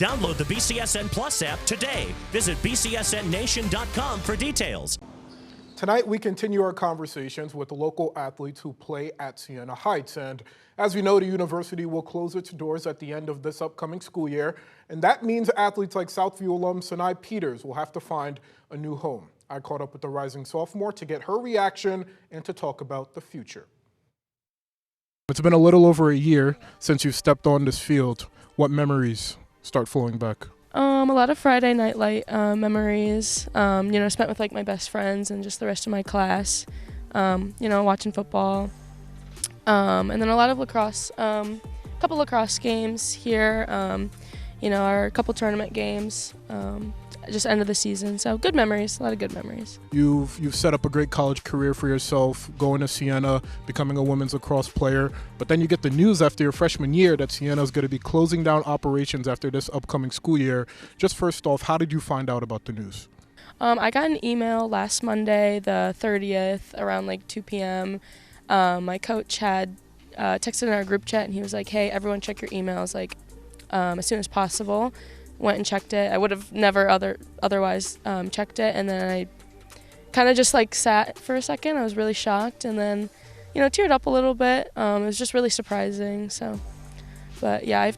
Download the BCSN Plus app today. Visit bcsnnation.com for details. Tonight, we continue our conversations with the local athletes who play at Siena Heights. And as we know, the university will close its doors at the end of this upcoming school year. And that means athletes like Southview alum Synai will have to find a new home. I caught up with the rising sophomore to get her reaction and to talk about the future. It's been a little over a year since you've stepped on this field. What memories start flowing back? A lot of Friday night light memories, spent with like my best friends and just the rest of my class, watching football, and then a lot of lacrosse, couple lacrosse games here, our couple tournament games, just end of the season. So good memories, a lot of good memories. You've set up a great college career for yourself, going to Siena, becoming a women's lacrosse player, but then you get the news after your freshman year that Siena is going to be closing down operations after this upcoming school year. Just first off, how did you find out about the news? I got an email last Monday, the 30th, around like 2 p.m. My coach had texted in our group chat, and he was like, "Hey, everyone, check your emails as soon as possible." Went and checked it. I would have never otherwise checked it, and then I kind of just like sat for a second. I was really shocked, and then teared up a little bit. It was just really surprising. So, but yeah,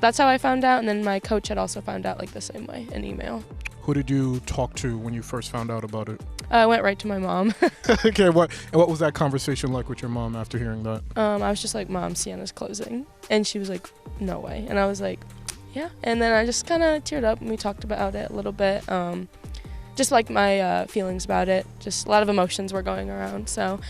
that's how I found out, and then my coach had also found out like the same way, an email. Who did you talk to when you first found out about it? I went right to my mom. Okay, what was that conversation like with your mom after hearing that? I was just like, "Mom, Siena's closing," and she was like, "No way," and I was like, "Yeah," and then I just kind of teared up, and we talked about it a little bit, just like my feelings about it. Just a lot of emotions were going around, so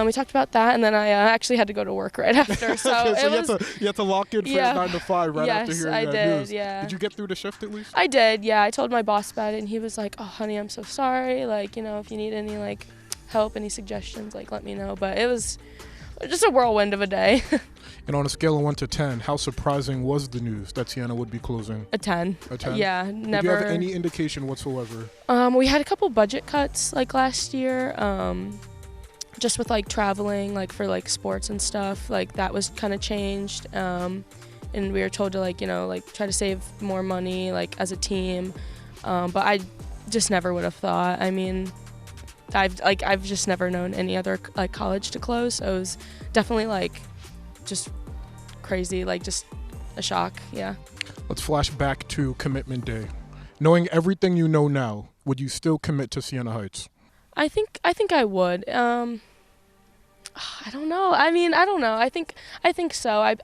we talked about that, and then I actually had to go to work right after. So, okay, so you had to lock in for 9 to 5 right after hearing that news. Yeah. Did you get through the shift at least? I did, yeah. I told my boss about it, and he was like, "Oh, honey, I'm so sorry. Like, if you need any like help, any suggestions, like let me know." But it was just a whirlwind of a day. And on a scale of 1 to 10, how surprising was the news that Siena would be closing? A 10. A 10? Yeah, never. Did you have any indication whatsoever? We had a couple budget cuts like last year, just with like traveling, like for like sports and stuff. Like that was kind of changed, and we were told to like try to save more money like as a team. But I just never would have thought. I mean, I've just never known any other like college to close. So it was definitely like just crazy, like just a shock. Yeah. Let's flash back to commitment day. Knowing everything you know now, would you still commit to Siena Heights? I think I would. I don't know. I mean, I don't know. I think so. I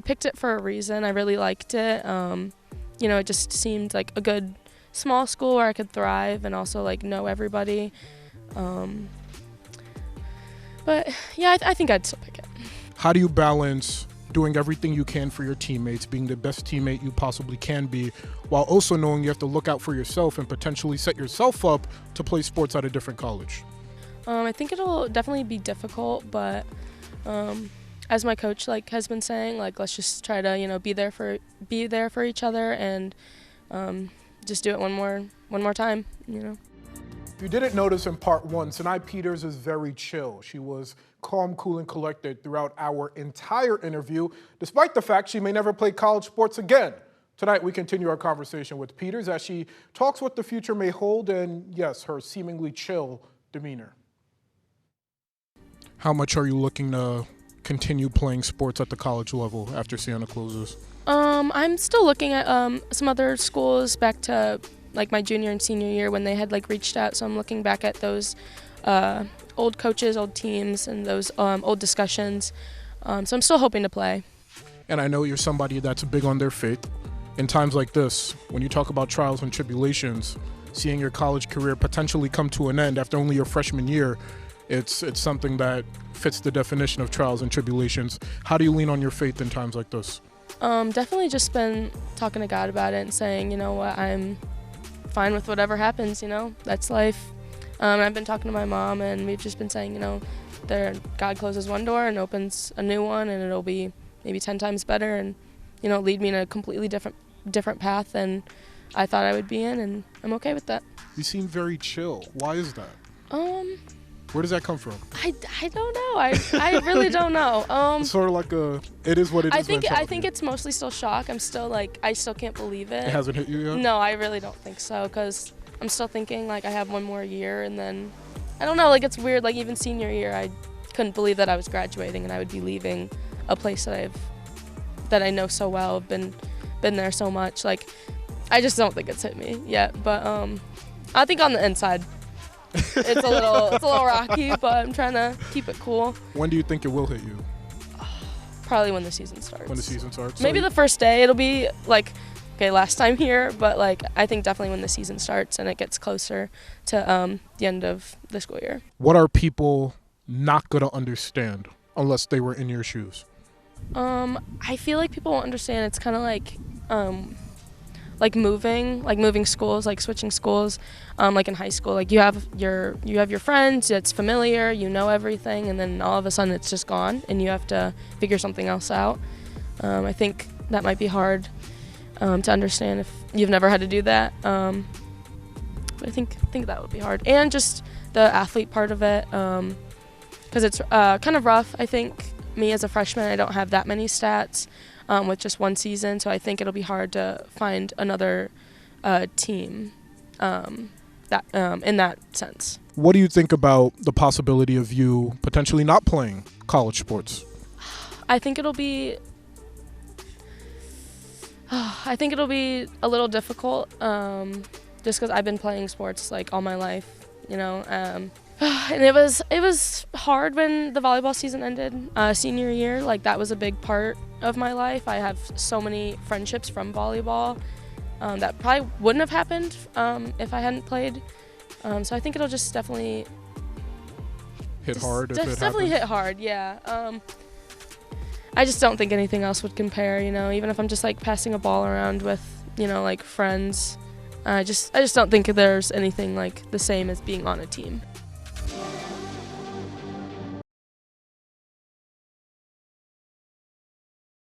picked it for a reason. I really liked it. It just seemed like a good small school where I could thrive and also like know everybody. But yeah, I think I'd still pick it. How do you balance doing everything you can for your teammates, being the best teammate you possibly can be, while also knowing you have to look out for yourself and potentially set yourself up to play sports at a different college? I think it'll definitely be difficult, but as my coach like has been saying, like let's just try to be there for each other and just do it one more time. You didn't notice in part 1, Synai Peters is very chill. She was calm, cool, and collected throughout our entire interview, despite the fact she may never play college sports again. Tonight, we continue our conversation with Peters as she talks what the future may hold and, yes, her seemingly chill demeanor. How much are you looking to continue playing sports at the college level after Siena closes? I'm still looking at some other schools back to like my junior and senior year when they had like reached out. So I'm looking back at those old coaches, old teams, and those old discussions. So I'm still hoping to play. And I know you're somebody that's big on their faith. In times like this, when you talk about trials and tribulations, seeing your college career potentially come to an end after only your freshman year, it's something that fits the definition of trials and tribulations. How do you lean on your faith in times like this? Definitely just been talking to God about it and saying, what, I'm fine with whatever happens, that's life. I've been talking to my mom, and we've just been saying, God closes one door and opens a new one, and it'll be maybe 10 times better and, lead me in a completely different path than I thought I would be in, and I'm okay with that. You seem very chill. Why is that? Where does that come from? I don't know. I really don't know. It's sort of like it is what it is. I think it's mostly still shock. I'm still I still can't believe it. It hasn't hit you yet? No, I really don't think so, because I'm still thinking like I have one more year, and then I don't know, like it's weird, like even senior year I couldn't believe that I was graduating and I would be leaving a place that I know so well, been there so much. Like I just don't think it's hit me yet, but I think on the inside it's a little rocky, but I'm trying to keep it cool. When do you think it will hit you? Probably when the season starts. When the season starts? Maybe the first day it'll be like, okay, last time here, but like I think definitely when the season starts and it gets closer to the end of the school year. What are people not going to understand unless they were in your shoes? I feel like people won't understand. It's kind of like moving schools, like switching schools. Like in high school, like you have your friends, it's familiar, you know everything, and then all of a sudden it's just gone, and you have to figure something else out. I think that might be hard to understand if you've never had to do that. But I think that would be hard, and just the athlete part of it, because it's kind of rough. I think me as a freshman, I don't have that many stats with just one season, so I think it'll be hard to find another team that in that sense. What do you think about the possibility of you potentially not playing college sports? I think it'll be a little difficult, just because I've been playing sports like all my life, you know. And it was hard when the volleyball season ended, senior year. Like that was a big part of my life. I have so many friendships from volleyball that probably wouldn't have happened if I hadn't played. So I think it'll just definitely hit hard. Definitely hit hard, yeah. I just don't think anything else would compare. You know, even if I'm just like passing a ball around with like friends, I just don't think there's anything like the same as being on a team.